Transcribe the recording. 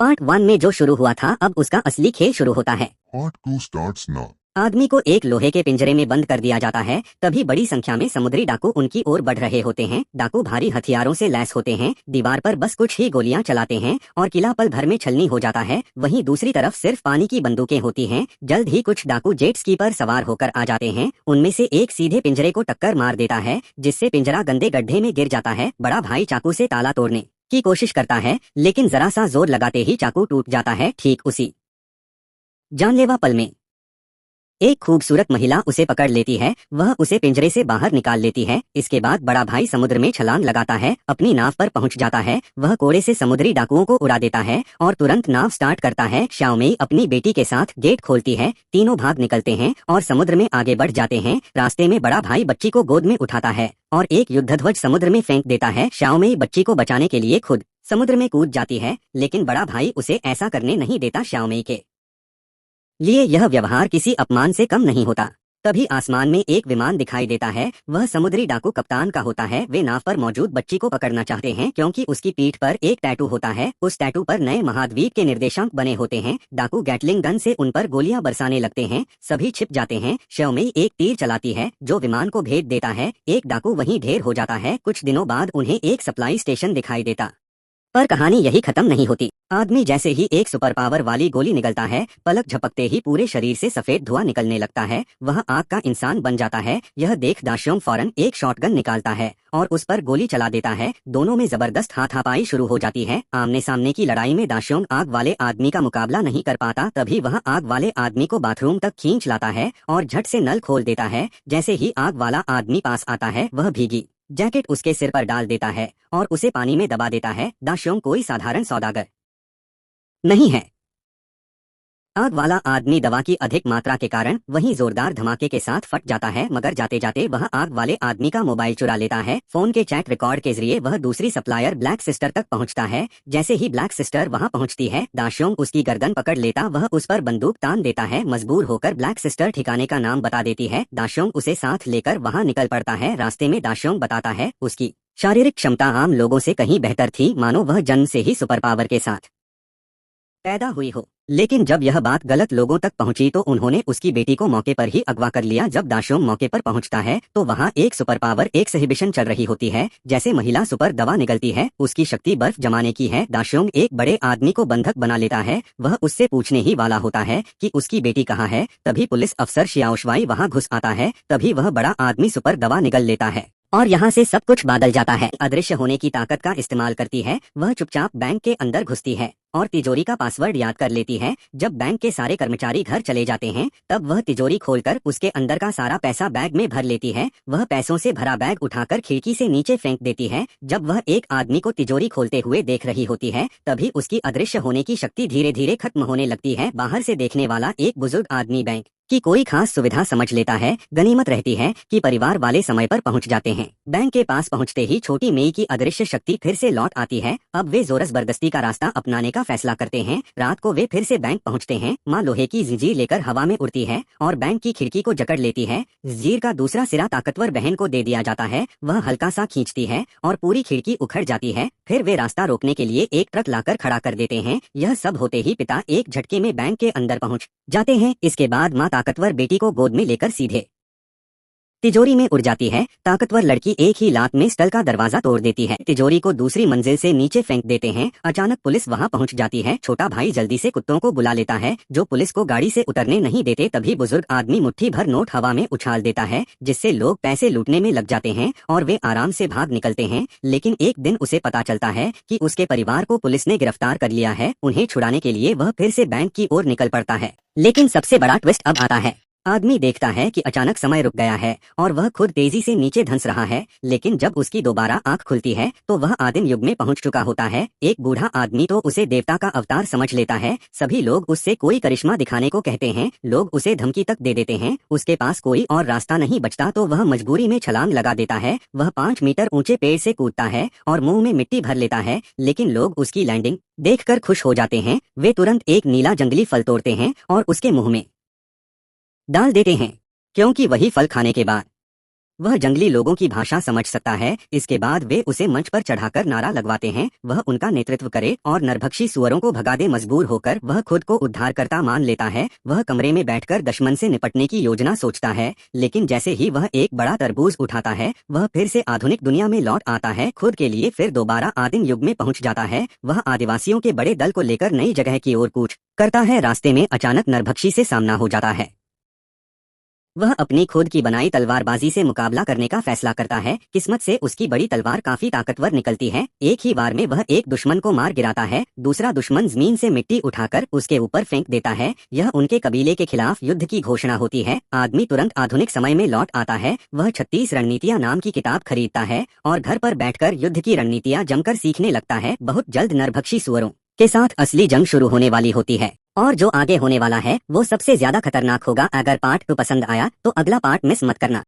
Part 1 में जो शुरू हुआ था अब उसका असली खेल शुरू होता है। Part 2 starts now. आदमी को एक लोहे के पिंजरे में बंद कर दिया जाता है। तभी बड़ी संख्या में समुद्री डाकू उनकी ओर बढ़ रहे होते हैं। डाकू भारी हथियारों से लैस होते हैं। दीवार पर बस कुछ ही गोलियां चलाते हैं और किला पल भर में छलनी हो जाता है। वहीं दूसरी तरफ सिर्फ पानी की बंदूकें होती हैं। जल्द ही कुछ डाकू जेट स्की पर सवार होकर आ जाते हैं। उनमें से एक सीधे पिंजरे को टक्कर मार देता है, जिससे पिंजरा गंदे गड्ढे में गिर जाता है। बड़ा भाई चाकू से ताला तोड़ने की कोशिश करता है, लेकिन जरा सा जोर लगाते ही चाकू टूट जाता है। ठीक उसी जानलेवा पल में एक खूबसूरत महिला उसे पकड़ लेती है। वह उसे पिंजरे से बाहर निकाल लेती है। इसके बाद बड़ा भाई समुद्र में छलांग लगाता है, अपनी नाव पर पहुंच जाता है। वह कोड़े से समुद्री डाकुओं को उड़ा देता है और तुरंत नाव स्टार्ट करता है। श्याओमेई अपनी बेटी के साथ गेट खोलती है। तीनों भाग निकलते हैं और समुद्र में आगे बढ़ जाते हैं। रास्ते में बड़ा भाई बच्ची को गोद में उठाता है और एक युद्धध्वज समुद्र में फेंक देता है। श्याओमेई बच्ची को बचाने के लिए खुद समुद्र में कूद जाती है, लेकिन बड़ा भाई उसे ऐसा करने नहीं देता। श्याओमेई के लिए यह व्यवहार किसी अपमान से कम नहीं होता। तभी आसमान में एक विमान दिखाई देता है। वह समुद्री डाकू कप्तान का होता है। वे नाव पर मौजूद बच्ची को पकड़ना चाहते हैं क्योंकि उसकी पीठ पर एक टैटू होता है। उस टैटू पर नए महाद्वीप के निर्देशांक बने होते हैं। डाकू गैटलिंग गन से उन पर गोलियां बरसाने लगते हैं। सभी छिप जाते हैं। श्याओमेई एक तीर चलाती है जो विमान को भेद देता है। एक डाकू वहीं ढेर हो जाता है। कुछ दिनों बाद उन्हें एक सप्लाई स्टेशन दिखाई देता, पर कहानी यही खत्म नहीं होती। आदमी जैसे ही एक सुपर पावर वाली गोली निकलता है, पलक झपकते ही पूरे शरीर से सफेद धुआं निकलने लगता है। वह आग का इंसान बन जाता है। यह देख दाशियोंग फौरन एक शॉटगन निकालता है और उस पर गोली चला देता है। दोनों में जबरदस्त हाथापाई शुरू हो जाती है। आमने सामने की लड़ाई में दाशियोंग आग वाले आदमी का मुकाबला नहीं कर पाता। तभी वह आग वाले आदमी को बाथरूम तक खींच लाता है और झट से नल खोल देता है। जैसे ही आग वाला आदमी पास आता है, वह भीगी जैकेट उसके सिर पर डाल देता है और उसे पानी में दबा देता है। दाशियोंग कोई साधारण सौदागर नहीं है। आग वाला आदमी दवा की अधिक मात्रा के कारण वहीं जोरदार धमाके के साथ फट जाता है, मगर जाते जाते वह आग वाले आदमी का मोबाइल चुरा लेता है। फोन के चैट रिकॉर्ड के जरिए वह दूसरी सप्लायर ब्लैक सिस्टर तक पहुंचता है। जैसे ही ब्लैक सिस्टर वहां पहुंचती है, दाशियोंग उसकी गर्दन पकड़ लेता। वह उस पर बंदूक तान देता है। मजबूर होकर ब्लैक सिस्टर ठिकाने का नाम बता देती है। दाशियोंग उसे साथ लेकर वहां निकल पड़ता है। रास्ते में दाशियोंग बताता है उसकी शारीरिक क्षमता आम लोगों से कहीं बेहतर थी, मानो वह जन्म से ही सुपर पावर के साथ पैदा हुई हो। लेकिन जब यह बात गलत लोगों तक पहुंची तो उन्होंने उसकी बेटी को मौके पर ही अगवा कर लिया। जब दाशियोंग मौके पर पहुंचता है तो वहां एक सुपर पावर एक्सहिबिशन चल रही होती है। जैसे महिला सुपर दवा निकलती है, उसकी शक्ति बर्फ जमाने की है। दाशियोंग एक बड़े आदमी को बंधक बना लेता है। वह उससे पूछने ही वाला होता है कि उसकी बेटी कहाँ है। तभी पुलिस अफसर शियाओशुआई वहां घुस आता है। तभी वह बड़ा आदमी सुपर दवा निगल लेता है और यहाँ से सब कुछ बादल जाता है। अदृश्य होने की ताकत का इस्तेमाल करती है। वह चुपचाप बैंक के अंदर घुसती है और तिजोरी का पासवर्ड याद कर लेती है। जब बैंक के सारे कर्मचारी घर चले जाते हैं, तब वह तिजोरी खोलकर उसके अंदर का सारा पैसा बैग में भर लेती है। वह पैसों से भरा बैग उठाकर खिड़की से नीचे फेंक देती है। जब वह एक आदमी को तिजोरी खोलते हुए देख रही होती है, तभी उसकी अदृश्य होने की शक्ति धीरे धीरे खत्म होने लगती है। बाहर से देखने वाला एक बुजुर्ग आदमी बैंक की कोई खास सुविधा समझ लेता है। गनीमत रहती है कि परिवार वाले समय पर पहुंच जाते हैं। बैंक के पास पहुंचते ही छोटी मेई की अदृश्य शक्ति फिर से लौट आती है। अब वे जोर जबरदस्ती का रास्ता अपनाने का फैसला करते हैं। रात को वे फिर से बैंक पहुंचते हैं। माँ लोहे की जंजीर लेकर हवा में उड़ती है और बैंक की खिड़की को जकड़ लेती है। जंजीर का दूसरा सिरा ताकतवर बहन को दे दिया जाता है। वह हल्का सा खींचती है और पूरी खिड़की उखड़ जाती है। फिर वे रास्ता रोकने के लिए एक ट्रक लाकर खड़ा कर देते हैं। यह सब होते ही पिता एक झटके में बैंक के अंदर पहुंच जाते हैं। इसके बाद माँ ताकतवर बेटी को गोद में लेकर सीधे तिजोरी में उड़ जाती है। ताकतवर लड़की एक ही लात में स्टल का दरवाजा तोड़ देती है। तिजोरी को दूसरी मंजिल से नीचे फेंक देते हैं। अचानक पुलिस वहां पहुंच जाती है। छोटा भाई जल्दी से कुत्तों को बुला लेता है जो पुलिस को गाड़ी से उतरने नहीं देते। तभी बुजुर्ग आदमी मुट्ठी भर नोट हवा में उछाल देता है, जिससे लोग पैसे लूटने में लग जाते हैं और वे आराम से भाग निकलते हैं। लेकिन एक दिन उसे पता चलता है कि उसके परिवार को पुलिस ने गिरफ्तार कर लिया है। उन्हें छुड़ाने के लिए वह फिर से बैंक की ओर निकल पड़ता है। लेकिन सबसे बड़ा ट्विस्ट अब आता है। आदमी देखता है कि अचानक समय रुक गया है और वह खुद तेजी से नीचे धंस रहा है। लेकिन जब उसकी दोबारा आंख खुलती है तो वह आदिम युग में पहुंच चुका होता है। एक बूढ़ा आदमी तो उसे देवता का अवतार समझ लेता है। सभी लोग उससे कोई करिश्मा दिखाने को कहते हैं। लोग उसे धमकी तक दे देते हैं। उसके पास कोई और रास्ता नहीं बचता तो वह मजबूरी में छलांग लगा देता है। वह 5 मीटर ऊंचे पेड़ से कूदता है और मुंह में मिट्टी भर लेता है। लेकिन लोग उसकी लैंडिंग देखकर खुश हो जाते हैं। वे तुरंत एक नीला जंगली फल तोड़ते हैं और उसके मुंह में डाल देते हैं, क्योंकि वही फल खाने के बाद वह जंगली लोगों की भाषा समझ सकता है। इसके बाद वे उसे मंच पर चढ़ाकर नारा लगवाते हैं, वह उनका नेतृत्व करे और नरभक्षी सुअरों को भगा दे। मजबूर होकर वह खुद को उद्धारकर्ता मान लेता है। वह कमरे में बैठकर दुश्मन से निपटने की योजना सोचता है, लेकिन जैसे ही वह एक बड़ा तरबूज उठाता है, वह फिर से आधुनिक दुनिया में लौट आता है। खुद के लिए फिर दोबारा आदिम युग में पहुंच जाता है। वह आदिवासियों के बड़े दल को लेकर नई जगह की ओर कूच करता है। रास्ते में अचानक नरभक्षी से सामना हो जाता है। वह अपनी खुद की बनाई तलवारबाजी से मुकाबला करने का फैसला करता है। किस्मत से उसकी बड़ी तलवार काफी ताकतवर निकलती है। एक ही बार में वह एक दुश्मन को मार गिराता है। दूसरा दुश्मन जमीन से मिट्टी उठाकर उसके ऊपर फेंक देता है। यह उनके कबीले के खिलाफ युद्ध की घोषणा होती है। आदमी तुरंत आधुनिक समय में लौट आता है। वह 36 रणनीतियां नाम की किताब खरीदता है और घर पर बैठकर युद्ध की रणनीतियां जमकर सीखने लगता है। बहुत जल्द नरभक्षी सुअरों के साथ असली जंग शुरू होने वाली होती है, और जो आगे होने वाला है वो सबसे ज्यादा खतरनाक होगा। अगर पार्ट 2 पसंद आया तो अगला पार्ट मिस मत करना।